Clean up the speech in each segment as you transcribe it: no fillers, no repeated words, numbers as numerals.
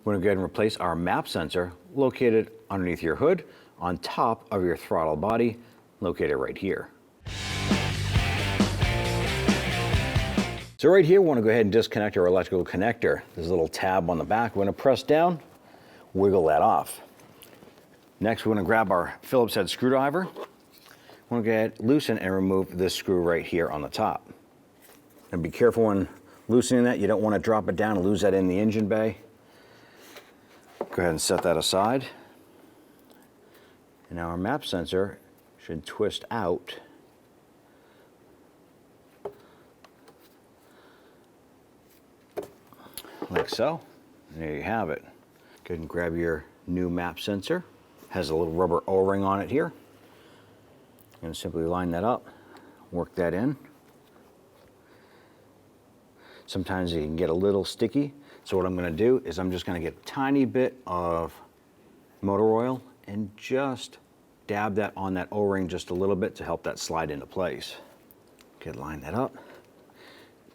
We're going to go ahead and replace our map sensor located underneath your hood on top of your throttle body, located right here. So right here, we want to go ahead and disconnect our electrical connector. There's a little tab on the back. We're going to press down, wiggle that off. Next, we're going to grab our Phillips head screwdriver. We're going to go ahead, loosen and remove this screw right here on the top. And be careful when loosening that. You don't want to drop it down and lose that in the engine bay. Go ahead and set that aside. And now our map sensor should twist out like so. And there you have it. Go ahead and grab your new map sensor. Has a little rubber O-ring on it here. I'm going to simply line that up, work that in. Sometimes it can get a little sticky. So what I'm going to do is I'm just going to get a tiny bit of motor oil and just dab that on that O-ring just a little bit to help that slide into place. Okay, line that up.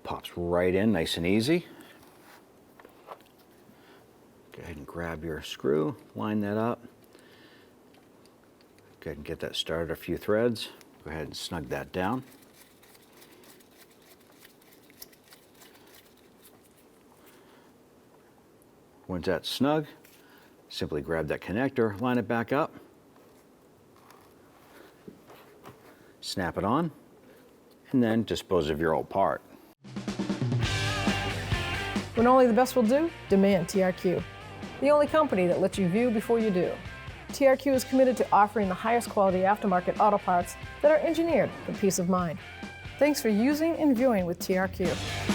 Pops right in nice and easy. Go ahead and grab your screw, line that up. Go ahead and get that started a few threads. Go ahead and snug that down. Once that's snug, simply grab that connector, line it back up, snap it on, and then dispose of your old part. When only the best will do, demand TRQ. The only company that lets you view before you do. TRQ is committed to offering the highest quality aftermarket auto parts that are engineered for peace of mind. Thanks for using and viewing with TRQ.